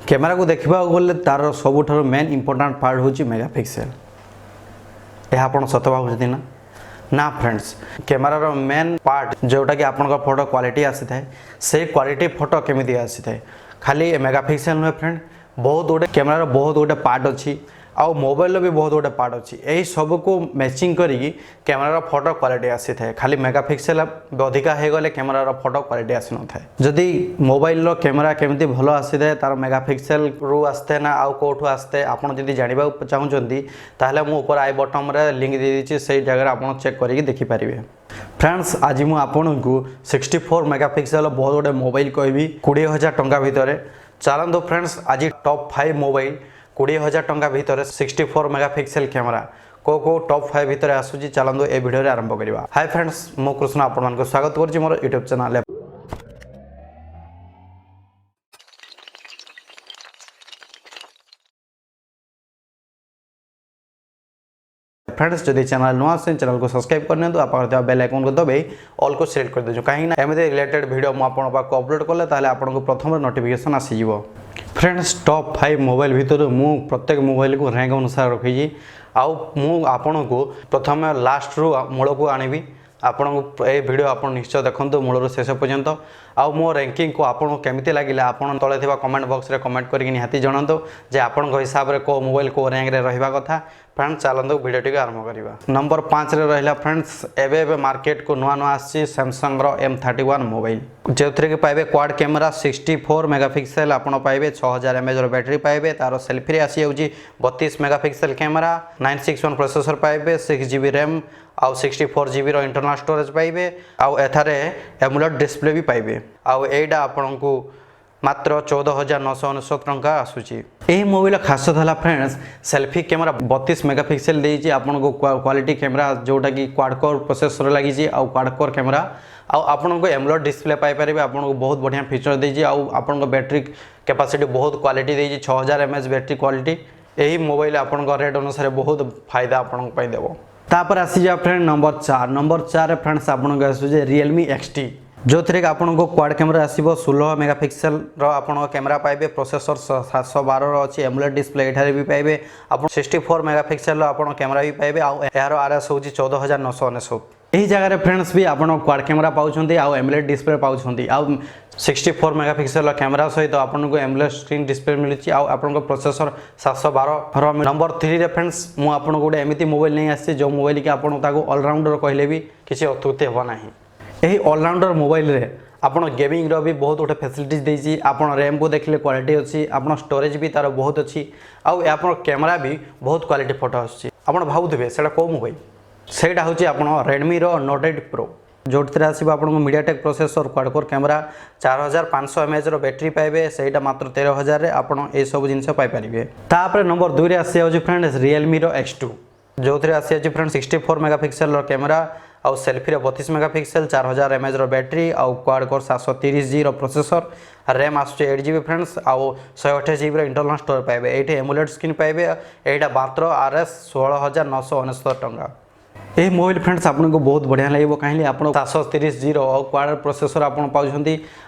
Camera को देखा गले तार सबुठ मेन इंपोर्टाट पार्ट हूँ मेगापिक्सेल। यह आप सत भावुँच ना ना फ्रेंड्स, कैमेरार मेन पार्ट जोटा कि आपन फोटो क्वालिटी आसी थाए से क्वालिटी फोटो केमी आसी थाए खाली मेगापिक्सेल नुहे फ्रेंड, बहुत गुटे कैमेरार बहुत गुटे पार्ट अच्छी आउ मोबाइल भी बहुत गुटे पार्ट अच्छी। यही सब को मैचिंग करी कैमेरार फोटो क्वालिटी आसी थाए। खाली मेगापिक्सेल अधिका हो गले कैमेरार फोटो क्वालिटी आसी न थाए। जदि मोबाइल कैमेरा केमती भल आसी थाए तार मेगापिक्सेल रु आसते ना आउ कोठू आसते आपन जदि जानिबा चाहूचंती ताहले मु ऊपर आई बटन रे लिंक दे देछि, सेही जगह आपन चेक करिक देखि पारिबे। फ्रेंड्स आज मु आपन को 64 मेगापिक्सेल बहुत गुटे मोबाइल कहबी 20,000 टंका भितर। चलंतु फ्रेंड्स आज टॉप 5 मोबाइल 20,000 टंका भितर 64 मेगापिक्सेल कैमेरा को टॉप 5 भितर आसुची। चलंतु ए वीडियो रे आरंभ करिबा। हाय फ्रेंड्स, मु कृष्णा आपन मानको स्वागत करछि मोर YouTube चैनल। फ्रेंड्स जदि चैनल नुआ से चैनल को सब्सक्राइब करने तो आप बेल आइकन को दबाई ऑल को सिलेक्ट कर दो, कहीं एमती रिलेटेड वीडियो मुझे आपको अपलोड कले ताले आपको प्रथम नोटिफिकेशन आसीजिव। फ्रेंड्स टॉप 5 मोबाइल भितर मु प्रत्येक मोबाइल को रैंक अनुसार रखी आउ मु आपन को प्रथम लास्ट रु मूल को आनिबी। आपन को ए वीडियो आपन निश्चय देखंतु मूल शेष पर्यंत। आउ मो रैंकिंग को आपन केमिति लागिला आपन तळे थिबा कमेंट बॉक्स रे कमेंट करके निहाती जणांतो जे आपन हिसाब रे को मोबाइल को रैंक रे रहिबा कथा। फ्रेंड्स चलंतु वीडियो टी आरंभ करिबा। नंबर 5 रे रहला फ्रेंड्स एबे मार्केट को नुआ नुआ आसी सैमसंग रो M31 मोबाइल, जेथरे के पाइबे क्वाड कैमेरा 64 मेगापिक्सेल आपन पाइबे 6000 mAh रो बैटरी पाइबे। तारो सेल्फी रे आसी होउची 32 मेगापिक्सेल कैमेरा, 961 प्रोसेसर पाइबे, 6GB रैम आउ 64GB रो इंटरनल स्टोरेज पाइबे आउ एथारे एमुलेट डिस्प्ले भी पाइबे। आउ एडा आपन को मात्र 14,999 टंका आसुची। यही मोबाइल खासियत है फ्रेंड्स सेल्फी कैमेरा 32 मेगापिक्सेल देइची आपन को क्वालिटी कैमेरा जोटा कि क्वाड कोर प्रोसेसर लागिची आउ क्वाड कोर कैमेरा आउ आपन को एमुलेट डिस्प्ले पाई परिबे। आपन को बहुत बढ़िया फीचर देइची आउ आपन को बैटरी कैपेसिटी बहुत क्वालिटी देइची 6000 mAh बैटरी क्वालिटी। यही मोबाइल आपन को रेट अनुसार बहुत फायदा आपन को पाई देबो। तापर आसी जा फ्रेंड नंबर 4 फ्रेंड्स आपन को आसुजे Realme XT, जो थे आपन को क्वाड कैमेरा आसीबो 16 मेगापिक्सेल रो आपन कैमेरा पाइबे, प्रोसेसर 712 रो अछि, एमुलेट डिस्प्ले एठारे भी पाइबे। आपन 64 मेगापिक्सेल रो आपन कैमेरा भी पाइबे आउ एहारो आरएस होची 14,999। एही जगह रे फ्रेंड्स भी आपन क्वाड कैमेरा पाउछंती आउ एमुलेट डिस्प्ले पाउछंती आउ 64 मेगापिक्सेल रो कैमेरा सहित आपन को एमुलेट स्क्रीन डिस्प्ले मिलुची आउ आपन को प्रोसेसर 712 रो। नंबर 3 रे फ्रेंड्स मु आपन को गोटे एमिति मोबाइल नै आसी जो मोबाइल के आपन ताको ऑलराउंडर कहले भी किछि अत्युक्ति हो नाही। यही ऑलराउंडर मोबाइल रे आपन गेमिंग रो भी बहुत गोटे फैसिलिटीज देइची। आपन रैम को देखले क्वालिटी अछि, आपन स्टोरेज भी तार बहुत अछि आउ आपन कैमेरा भी बहुत क्वालिटी फोटो आछि। आपन भाबुथिबे सेटा को मोबाइल, सेटा होची आपन Redmi रो Note 8 Pro, जोटरे आसीबा आपन को MediaTek processor, quad core camera, 4500 mAh रो बैटरी पाइबे। सेटा मात्र 13,000 रे आपन ए सब जिंस पाई परिबे। तापर नंबर 2 रे आसी होची फ्रेंड्स Realme रो X2, जोथरे आसी होची फ्रेंड्स 64 मेगापिक्सेल रो कैमेरा आउ सेल्फी रे 32 मेगापिक्सेल, 4000 mAh रो बैटरी आउ क्वाड कोर 730G रो प्रोसेसर, रैम आसुचे 8GB फ्रेंड्स आउ 128GB रो इंटरनल स्टोरेज पाइबे। एठी एमुलेट स्क्रीन पाइबे। एटा मात्र RS 16,999 टंका। यही मोबाइल फ्रेंड्स आपन को बहुत बढ़िया लगे कहीं आप 730G रो क्वाड प्रोसेसर आप पाँच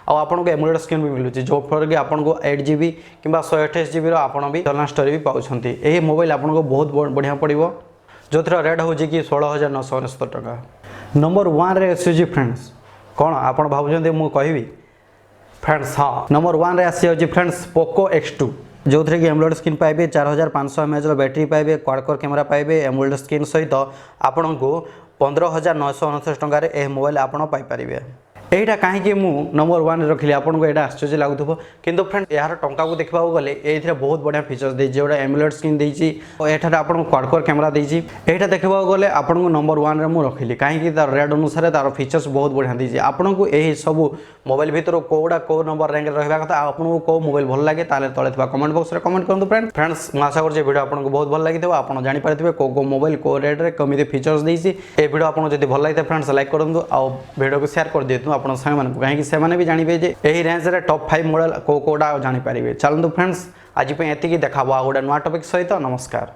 आपन को एमुलेट स्क्रीन भी मिलूँ जो फल कि आपको 8GB कि 128GB रो आपन भी इंटरनल स्टोरेज भी पाँच। यही मोबाइल आपन को बहुत बढ़िया पड़ो जो थर रेट हूँ कि 16,999 टंका। नंबर 1 रे आसी फ्रेंड्स कौन आप भावुँ मुझे कहबी फ्रेंड्स, हाँ नंबर 1 रे आसी फ्रेंड्स Poco X2, जो थे कि एमुलेट स्क्रीन पाइबे, 4500 mAh रो बैटरी पाइबे, क्वाड कोर कैमेरा पाइबे, एमुलेट स्क्रीन सहित आपन को 15,999 टंका ए मोबाइल आपन पाई परिबे। एटा कहीं मु नंबर 1 रखिली आपन को एटा आश्चर्य लागुथबो, किंतु फ्रेंड यार टंका को देखबा गले एथिरे बहुत बढ़िया फीचर्स देछि। जोडा एमुलेट स्क्रीन देछि, एठारे आपन को क्वाड कोर कैमेरा देछि। एटा देखबा गले आपन को नंबर 1 रे मु रखिली कहीं तार रेट अनुसार तार फीचर्स बहुत बढ़िया देछि। आपन को एही सब मोबाइल भीतर कोडा को नंबर रैंक रहबा कथा, आपन को को मोबाइल भल लागे ताले तळे थबा कमेंट बॉक्स रे कमेंट करंतु फ्रेंड्स। मु आशा करछि वीडियो आपन को बहुत भल लागिथबो, आपन जानि पारथिबे को मोबाइल को रेट रे कमिति फीचर्स देछि। ए वीडियो आपन जदि भल लागिते फ्रेंड्स लाइक करंतु आ वीडियो को शेयर कर दियतु आपन संग मन को, कहीं से माने भी जानिबे जे एही रेंज रे टॉप 5 मॉडल को कोडा जानि पारिबे। चलंतु फ्रेंड्स आज पे एतिकी देखाबो आ गोटे नवा टॉपिक सहित। नमस्कार।